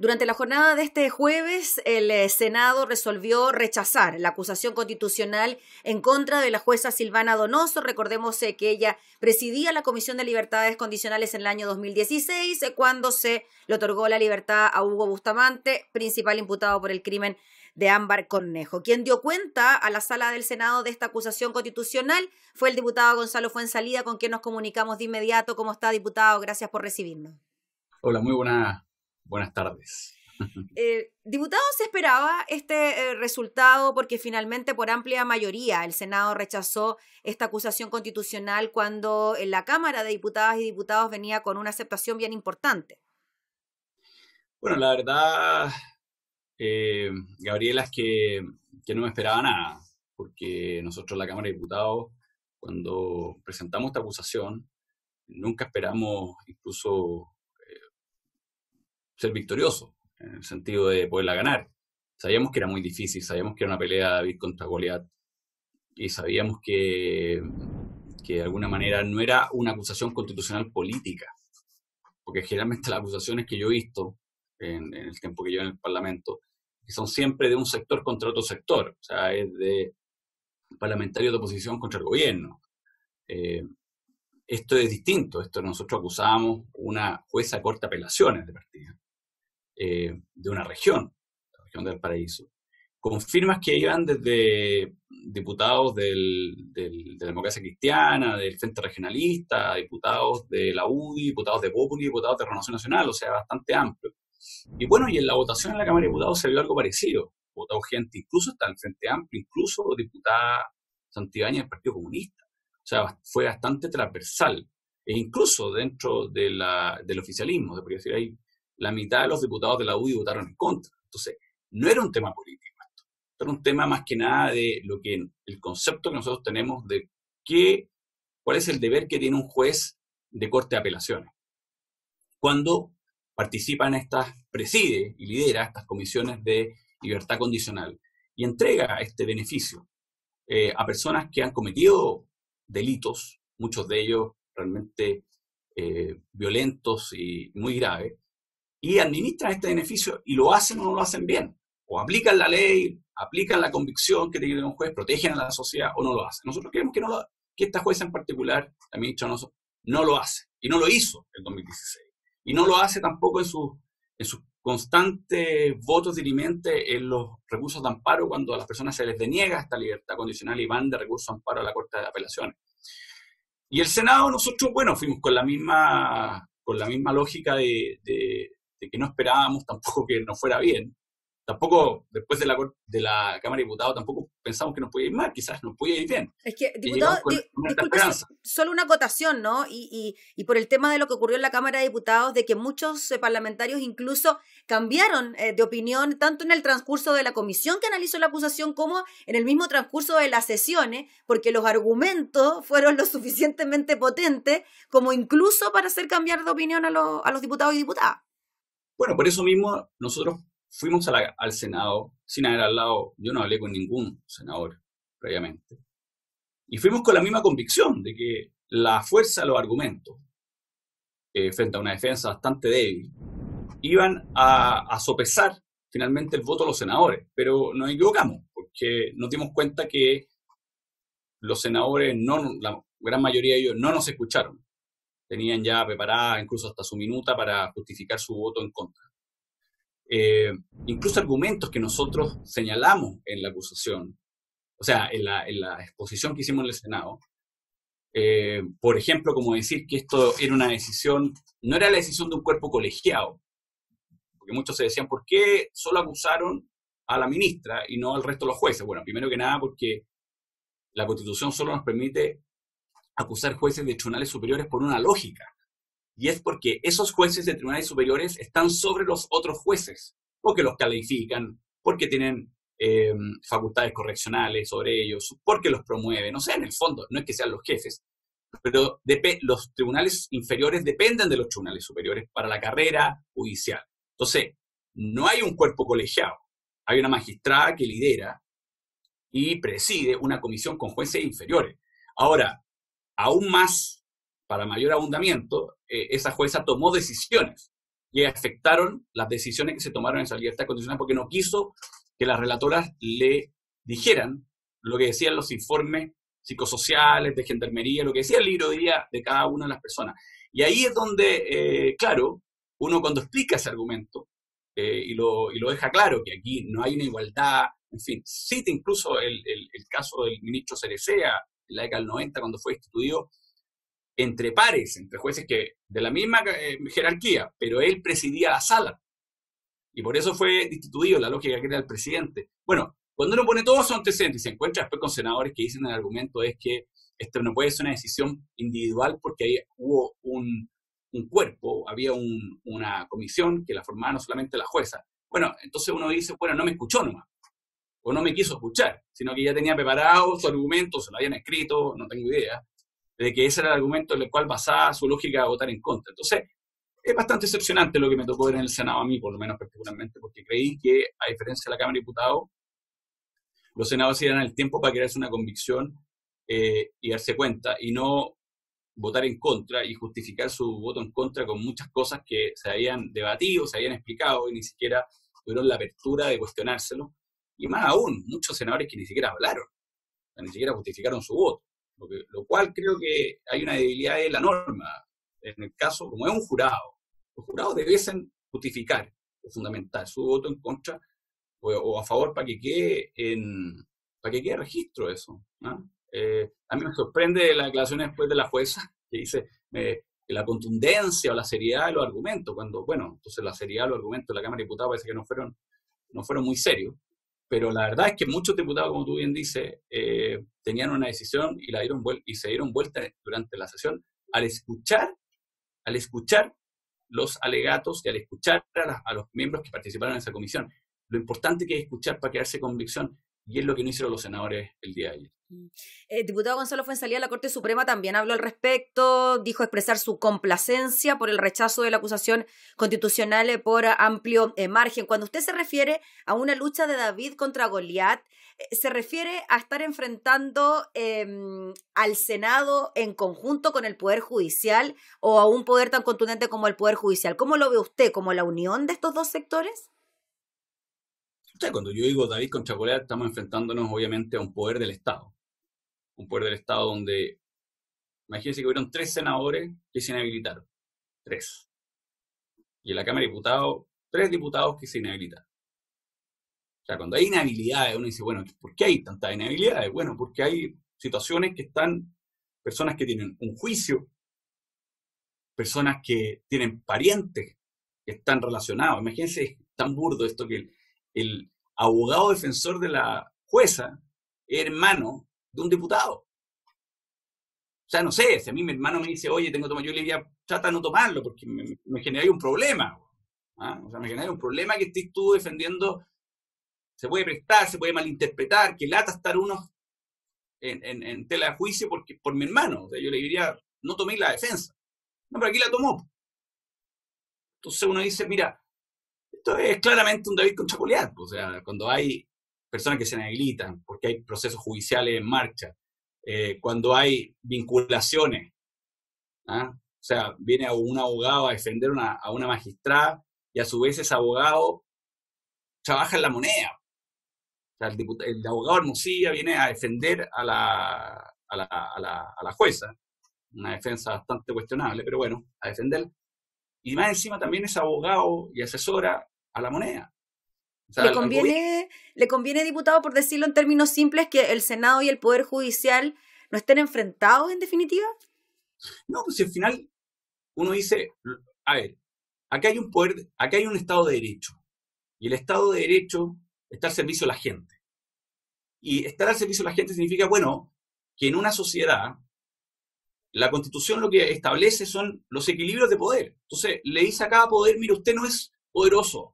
Durante la jornada de este jueves, el Senado resolvió rechazar la acusación constitucional en contra de la jueza Silvana Donoso. Recordemos que ella presidía la Comisión de Libertades Condicionales en el año 2016, cuando se le otorgó la libertad a Hugo Bustamante, principal imputado por el crimen de Ámbar Cornejo. Quien dio cuenta a la sala del Senado de esta acusación constitucional fue el diputado Gonzalo Fuenzalida, con quien nos comunicamos de inmediato. ¿Cómo está, diputado? Gracias por recibirnos. Hola, muy buenas tardes. Diputado, ¿se esperaba este resultado? Porque finalmente por amplia mayoría el Senado rechazó esta acusación constitucional cuando en la Cámara de Diputadas y Diputados venía con una aceptación bien importante. Bueno, la verdad, Gabriela, es que no me esperaba nada, porque nosotros en la Cámara de Diputados, cuando presentamos esta acusación, nunca esperamos incluso ser victoriosos, en el sentido de poderla ganar. Sabíamos que era muy difícil, sabíamos que era una pelea de David contra Goliat, y sabíamos que de alguna manera no era una acusación constitucional política, porque generalmente las acusaciones que yo he visto en el tiempo que llevo en el Parlamento, que son siempre de un sector contra otro sector, o sea, es de parlamentarios de oposición contra el gobierno. Esto es distinto, esto nosotros acusamos una jueza de corte apelaciones de partida, de una región, la región del Paraíso, con firmas que iban desde diputados de la Democracia Cristiana, del Frente Regionalista, diputados de la UDI, diputados de Populi, diputados de Renovación Nacional, o sea, bastante amplio. Y bueno, y en la votación en la Cámara de Diputados se vio algo parecido. Votó gente, incluso está el Frente Amplio, incluso diputada Santibáñez del Partido Comunista. O sea, fue bastante transversal. E incluso dentro del oficialismo, se podría decir ahí, la mitad de los diputados de la UDI votaron en contra. Entonces, no era un tema político esto. Era un tema más que nada de lo que el concepto que nosotros tenemos de cuál es el deber que tiene un juez de corte de apelaciones. Cuando participa en preside y lidera estas comisiones de libertad condicional y entrega este beneficio a personas que han cometido delitos, muchos de ellos realmente violentos y muy graves, y administran este beneficio y lo hacen o no lo hacen bien, o aplican la ley, aplican la convicción que tiene un juez, protegen a la sociedad o no lo hacen. Nosotros creemos que esta jueza en particular, la ministra Donoso, no lo hace, y no lo hizo en 2016, y no lo hace tampoco en sus constantes votos dirimentes en los recursos de amparo cuando a las personas se les deniega esta libertad condicional y van de recurso de amparo a la Corte de Apelaciones. Y el Senado, nosotros, bueno, fuimos con la misma lógica de que no esperábamos tampoco que nos fuera bien. Tampoco, después de la Cámara de Diputados, tampoco pensamos que nos podía ir mal, quizás nos podía ir bien. Es que, diputado, disculpe, solo una acotación, ¿no? Y por el tema de lo que ocurrió en la Cámara de Diputados, de que muchos parlamentarios incluso cambiaron de opinión, tanto en el transcurso de la comisión que analizó la acusación, como en el mismo transcurso de las sesiones, porque los argumentos fueron lo suficientemente potentes, como incluso para hacer cambiar de opinión a los diputados y diputadas. Bueno, por eso mismo nosotros fuimos al Senado sin haber hablado, yo no hablé con ningún senador previamente, y fuimos con la misma convicción de que la fuerza de los argumentos, frente a una defensa bastante débil, iban a sopesar finalmente el voto de los senadores, pero nos equivocamos, porque nos dimos cuenta que los senadores, la gran mayoría de ellos, no nos escucharon. Tenían ya preparada incluso hasta su minuta para justificar su voto en contra. Incluso argumentos que nosotros señalamos en la acusación, o sea, en la exposición que hicimos en el Senado, por ejemplo, como decir que esto era una decisión, no era la decisión de un cuerpo colegiado, porque muchos se decían, ¿por qué solo acusaron a la ministra y no al resto de los jueces? Bueno, primero que nada porque la Constitución solo nos permite acusar jueces de tribunales superiores por una lógica. Y es porque esos jueces de tribunales superiores están sobre los otros jueces, porque los califican, porque tienen facultades correccionales sobre ellos, porque los promueven. O sea, en el fondo, no es que sean los jefes, pero los tribunales inferiores dependen de los tribunales superiores para la carrera judicial. Entonces, no hay un cuerpo colegiado, hay una magistrada que lidera y preside una comisión con jueces inferiores. Ahora, aún más, para mayor abundamiento, esa jueza tomó decisiones que afectaron las decisiones que se tomaron en esa libertad condicional, porque no quiso que las relatoras le dijeran lo que decían los informes psicosociales, de gendarmería, lo que decía el libro de vida de cada una de las personas. Y ahí es donde, claro, uno cuando explica ese argumento y lo deja claro, que aquí no hay una igualdad, en fin, cita incluso el caso del ministro Cerecea en la década del 90, cuando fue instituido, entre pares, entre jueces que de la misma jerarquía, pero él presidía la sala. Y por eso fue destituido, la lógica que era el presidente. Bueno, cuando uno pone todos esos antecedentes y se encuentra después con senadores que dicen en el argumento es que esto no puede ser una decisión individual porque ahí hubo un cuerpo, había una comisión que la formaba no solamente la jueza. Bueno, entonces uno dice, bueno, no me escuchó nomás, o no me quiso escuchar, sino que ya tenía preparado su argumento, se lo habían escrito, no tengo idea, de que ese era el argumento en el cual basaba su lógica de votar en contra. Entonces, es bastante decepcionante lo que me tocó ver en el Senado a mí, por lo menos particularmente, porque creí que, a diferencia de la Cámara de Diputados, los senadores iban al tiempo para crearse una convicción y darse cuenta, y no votar en contra y justificar su voto en contra con muchas cosas que se habían debatido, se habían explicado y ni siquiera tuvieron la apertura de cuestionárselo. Y más aún, muchos senadores que ni siquiera hablaron, ni siquiera justificaron su voto. Lo cual creo que hay una debilidad de la norma. En el caso, como es un jurado, los jurados debiesen justificar o fundamentar su voto en contra o a favor para que quede registro de eso, ¿no? A mí me sorprende la declaración después de la jueza que dice la contundencia o la seriedad de los argumentos, cuando, bueno, entonces la seriedad de los argumentos de la Cámara de Diputados parece que no fueron muy serios, pero la verdad es que muchos diputados, como tú bien dices, tenían una decisión y se dieron vuelta durante la sesión al escuchar los alegatos y al escuchar a los miembros que participaron en esa comisión. Lo importante que es escuchar para quedarse convicción, y es lo que no hicieron los senadores el día de ayer. El diputado Gonzalo Fuenzalía, la Corte Suprema también habló al respecto, dijo expresar su complacencia por el rechazo de la acusación constitucional por amplio margen. Cuando usted se refiere a una lucha de David contra Goliat, ¿se refiere a estar enfrentando al Senado en conjunto con el Poder Judicial o a un poder tan contundente como el Poder Judicial? ¿Cómo lo ve usted? ¿Como la unión de estos dos sectores? O sea, cuando yo digo David contra Goliat, estamos enfrentándonos obviamente a un poder del Estado. Un poder del Estado donde, imagínense que hubieron 3 senadores que se inhabilitaron. 3. Y en la Cámara de Diputados, 3 diputados que se inhabilitaron. O sea, cuando hay inhabilidades, uno dice, bueno, ¿por qué hay tantas inhabilidades? Bueno, porque hay situaciones que están, personas que tienen un juicio, personas que tienen parientes que están relacionados. Imagínense, es tan burdo esto que el abogado defensor de la jueza es hermano de un diputado. O sea, no sé, si a mí mi hermano me dice, oye, tengo que tomar, yo le diría, trata de no tomarlo, porque me generaría un problema. ¿Ah? O sea, me generaría un problema que estés tú defendiendo, se puede prestar, se puede malinterpretar, que lata estar uno en tela de juicio por mi hermano. O sea, yo le diría, no toméis la defensa. No, pero aquí la tomó. Entonces uno dice, mira, esto es claramente un David contra Goliat. O sea, cuando hay personas que se inhabilitan, porque hay procesos judiciales en marcha, cuando hay vinculaciones, ¿ah? O sea, viene un abogado a defender a una magistrada y a su vez ese abogado trabaja en la moneda. O sea, el abogado Hermosilla viene a defender a la jueza, una defensa bastante cuestionable, pero bueno, a defender. Y más encima también es abogado y asesora a la moneda. O sea, ¿Le conviene, diputado, por decirlo en términos simples, que el Senado y el Poder Judicial no estén enfrentados en definitiva? No, pues al final uno dice, a ver, acá hay un Estado de Derecho. Y el Estado de Derecho está al servicio de la gente. Y estar al servicio de la gente significa, bueno, que en una sociedad la Constitución lo que establece son los equilibrios de poder. Entonces le dice a cada poder, mire, usted no es poderoso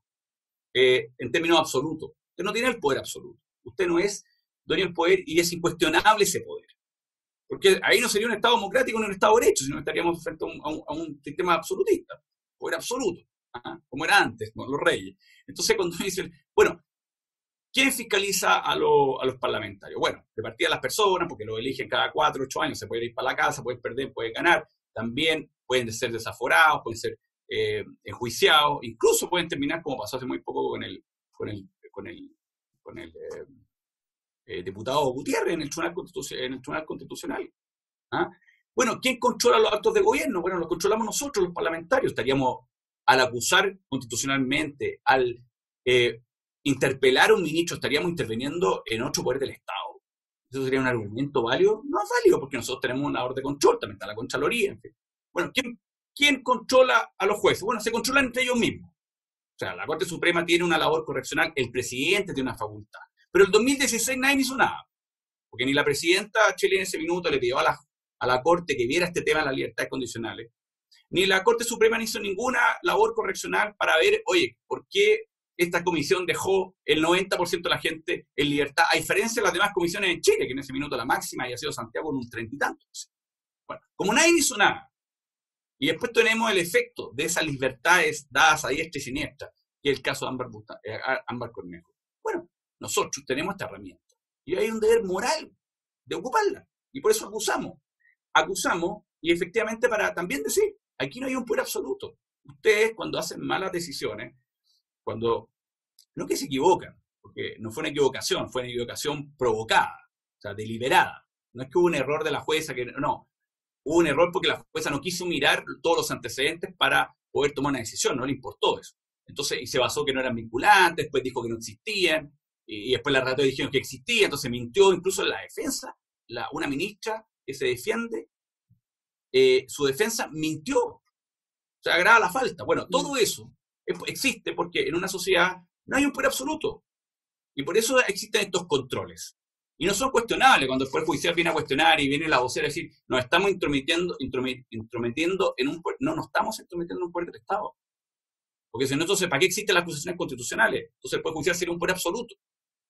en términos absolutos. Usted no tiene el poder absoluto. Usted no es dueño del poder y es incuestionable ese poder. Porque ahí no sería un Estado democrático ni un Estado de Derecho, sino estaríamos frente a un sistema absolutista, poder absoluto, como era antes, con los reyes. Entonces cuando dicen, bueno, ¿quién fiscaliza a los parlamentarios? Bueno, de partida las personas, porque lo eligen cada 4 o 8 años, se pueden ir para la casa, pueden perder, pueden ganar, también pueden ser desaforados, pueden ser enjuiciados, incluso pueden terminar como pasó hace muy poco con el diputado Gutiérrez en el Tribunal Constitucional. ¿Ah? Bueno, ¿quién controla los actos de gobierno? Bueno, los controlamos nosotros, los parlamentarios. Estaríamos, al acusar constitucionalmente, al interpelar a un ministro, estaríamos interviniendo en otro poder del Estado. ¿Eso sería un argumento válido? No es válido, porque nosotros tenemos una labor de control, también está la Contraloría, en fin. Bueno, ¿quién controla a los jueces? Bueno, se controlan entre ellos mismos. O sea, la Corte Suprema tiene una labor correccional, el presidente tiene una facultad. Pero en el 2016 nadie hizo nada, porque ni la presidenta chilena en ese minuto le pidió a la Corte que viera este tema de las libertades condicionales, ni la Corte Suprema hizo ninguna labor correccional para ver, oye, ¿por qué esta comisión dejó el 90% de la gente en libertad, a diferencia de las demás comisiones en Chile, que en ese minuto la máxima había sido Santiago en un 30 y tantos? Bueno, como nadie hizo nada, y después tenemos el efecto de esas libertades dadas a diestra y siniestra, que es el caso de Ámbar Cornejo. Bueno, nosotros tenemos esta herramienta, y hay un deber moral de ocuparla, y por eso acusamos, y efectivamente para también decir, aquí no hay un poder absoluto. Ustedes, cuando hacen malas decisiones, no que se equivocan, porque no fue una equivocación provocada, o sea, deliberada. No es que hubo un error de la jueza, no. Hubo un error porque la jueza no quiso mirar todos los antecedentes para poder tomar una decisión, no le importó eso. Entonces, y se basó que no eran vinculantes, después dijo que no existían, y después la relatores dijeron que existían, entonces mintió incluso en la defensa, una ministra que se defiende, su defensa mintió, o sea, agrava la falta. Bueno, todo eso existe porque en una sociedad no hay un poder absoluto, y por eso existen estos controles. Y no son cuestionables cuando el Poder Judicial viene a cuestionar y viene la vocera a decir, nos estamos intrometiendo en un poder. No, nos estamos intrometiendo en un poder del Estado. Porque si no, entonces, ¿para qué existen las acusaciones constitucionales? Entonces el Poder Judicial sería un poder absoluto.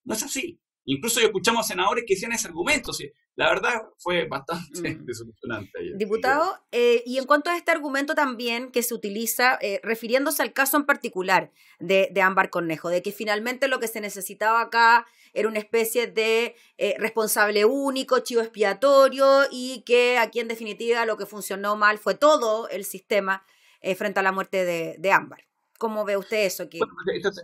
No es así. Incluso yo escuchamos a senadores que decían ese argumento. ¿Sí? La verdad fue bastante desilusionante ayer. Diputado, y en cuanto a este argumento también que se utiliza, refiriéndose al caso en particular de Ámbar Cornejo, de que finalmente lo que se necesitaba acá era una especie de responsable único, chivo expiatorio, y que aquí en definitiva lo que funcionó mal fue todo el sistema frente a la muerte de Ámbar. ¿Cómo ve usted eso? Bueno,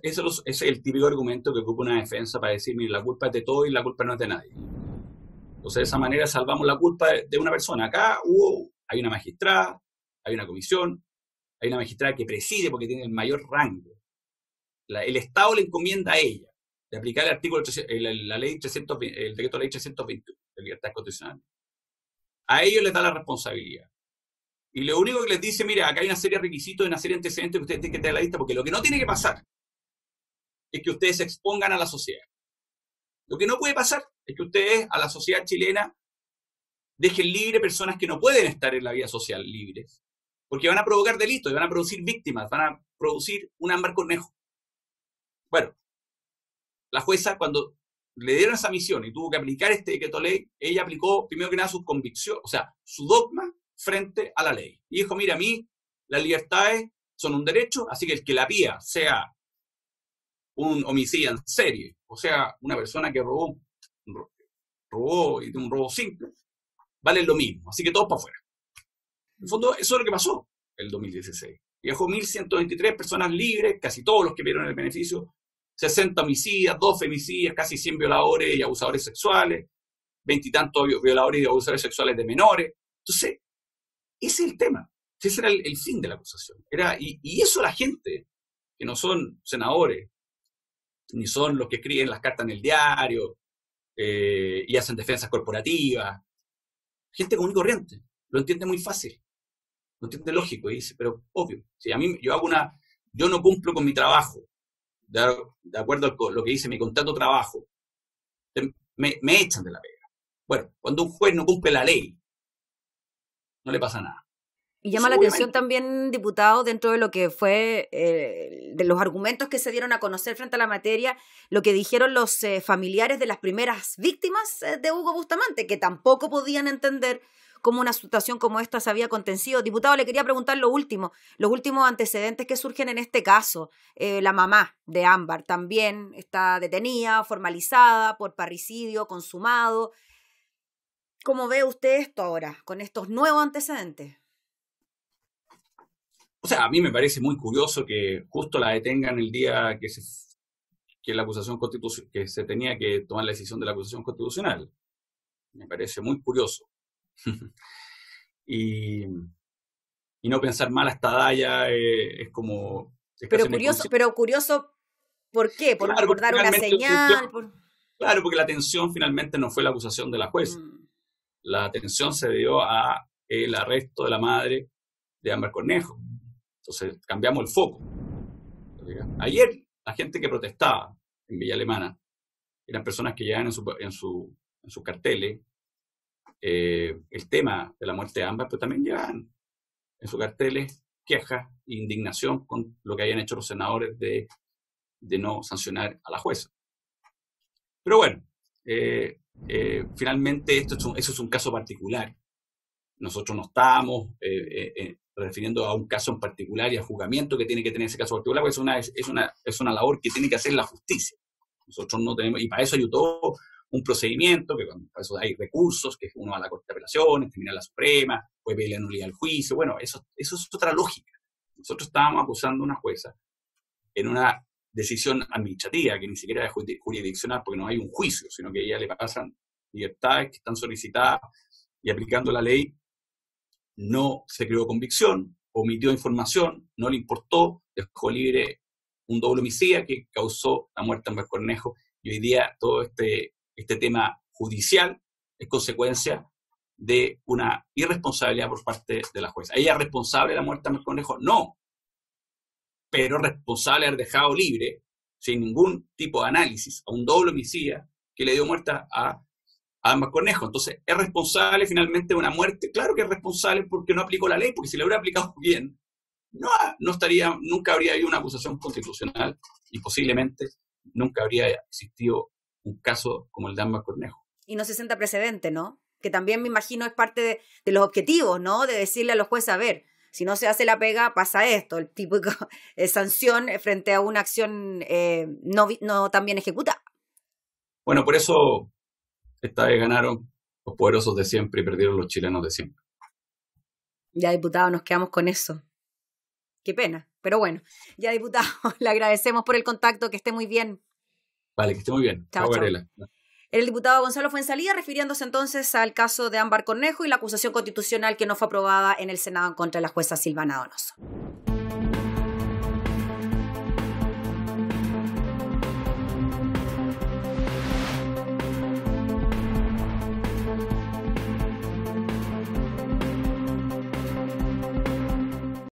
ese es el típico argumento que ocupa una defensa para decir, mire, la culpa es de todo y la culpa no es de nadie. Entonces, de esa manera salvamos la culpa de una persona. Acá hay una magistrada, hay una comisión, hay una magistrada que preside porque tiene el mayor rango. El Estado le encomienda a ella de aplicar el artículo, el decreto de ley 321 de libertad constitucional. A ellos les da la responsabilidad. Y lo único que les dice, mira, acá hay una serie de requisitos, una serie de antecedentes que ustedes tienen que tener a la lista, porque lo que no tiene que pasar es que ustedes se expongan a la sociedad. Lo que no puede pasar es que ustedes a la sociedad chilena dejen libre personas que no pueden estar en la vida social libres, porque van a provocar delitos, van a producir víctimas, van a producir un Ámbar Cornejo. Bueno, la jueza cuando le dieron esa misión y tuvo que aplicar este decreto ley, ella aplicó primero que nada sus convicciones, o sea, su dogma frente a la ley. Y dijo, mira, a mí las libertades son un derecho, así que el que la pida sea un homicida en serie, o sea, una persona que robó y de un robo simple, vale lo mismo, así que todos para afuera. En el fondo, eso es lo que pasó en el 2016. Dejó 1.123 personas libres, casi todos los que vieron el beneficio, 60 homicidas, 2 femicidas, casi 100 violadores y abusadores sexuales, 20 y tantos violadores y abusadores sexuales de menores. Entonces, ese es el tema. Ese era el fin de la acusación. Y eso la gente, que no son senadores, ni son los que escriben las cartas en el diario y hacen defensas corporativas, gente común y corriente, lo entiende muy fácil, lo entiende lógico y dice, pero obvio, si a mí yo no cumplo con mi trabajo, de acuerdo a lo que dice mi contrato de trabajo, me echan de la pega. Bueno, cuando un juez no cumple la ley, no le pasa nada. Y llama la atención también, diputado, dentro de lo que fue, de los argumentos que se dieron a conocer frente a la materia, lo que dijeron los familiares de las primeras víctimas de Hugo Bustamante, que tampoco podían entender cómo una situación como esta se había acontecido. Diputado, le quería preguntar los últimos antecedentes que surgen en este caso. La mamá de Ámbar también está detenida, formalizada por parricidio consumado. ¿Cómo ve usted esto ahora, con estos nuevos antecedentes? O sea, a mí me parece muy curioso que justo la detengan el día que la acusación que se tenía que tomar la decisión de la acusación constitucional. Me parece muy curioso. y, y no pensar mal hasta Daya es como... Es pero curioso, ¿por qué? Claro, Por dar una señal. Claro, porque la atención finalmente no fue la acusación de la jueza. La atención se dio a el arresto de la madre de Ámbar Cornejo. Entonces cambiamos el foco. Ayer la gente que protestaba en Villa Alemana eran personas que llevaban en sus carteles el tema de la muerte de Ámbar, pero también llevaban en sus carteles quejas e indignación con lo que habían hecho los senadores de no sancionar a la jueza. Pero bueno, finalmente eso es un caso particular. Nosotros no estamos refiriendo a un caso en particular y al juzgamiento que tiene que tener ese caso particular, porque es una labor que tiene que hacer la justicia. Nosotros no tenemos, y para eso hay todo un procedimiento, que para eso hay recursos, que uno va a la Corte de Apelaciones, termina la Suprema, puede pedir la nulidad del juicio. Bueno, eso es otra lógica. Nosotros estábamos acusando a una jueza en una decisión administrativa, que ni siquiera es jurisdiccional, porque no hay un juicio, sino que a ella le pasan libertades que están solicitadas y aplicando la ley no se creó convicción, omitió información, no le importó, dejó libre un doble homicida que causó la muerte de Ámbar Cornejo, y hoy día todo este tema judicial es consecuencia de una irresponsabilidad por parte de la jueza. ¿Ella es responsable de la muerte de Ámbar Cornejo? No, pero responsable de haber dejado libre, sin ningún tipo de análisis, a un doble homicida que le dio muerte a Ámbar Cornejo. Entonces, ¿es responsable finalmente de una muerte? Claro que es responsable porque no aplicó la ley, porque si la hubiera aplicado bien, nunca habría habido una acusación constitucional y posiblemente nunca habría existido un caso como el de Ámbar Cornejo. Y no se sienta precedente, ¿no? Que también me imagino es parte de los objetivos, ¿no? De decirle a los jueces, a ver, si no se hace la pega, pasa esto, el típico sanción frente a una acción no tan bien ejecutada. Bueno, por eso esta vez ganaron los poderosos de siempre y perdieron los chilenos de siempre. Ya, diputado, nos quedamos con eso. Qué pena, pero bueno. Ya, diputado, le agradecemos por el contacto, que esté muy bien. Vale, que esté muy bien. Chao, chao. Varela. El diputado Gonzalo Fuenzalía, refiriéndose entonces al caso de Ámbar Cornejo y la acusación constitucional que no fue aprobada en el Senado en contra de la jueza Silvana Donoso.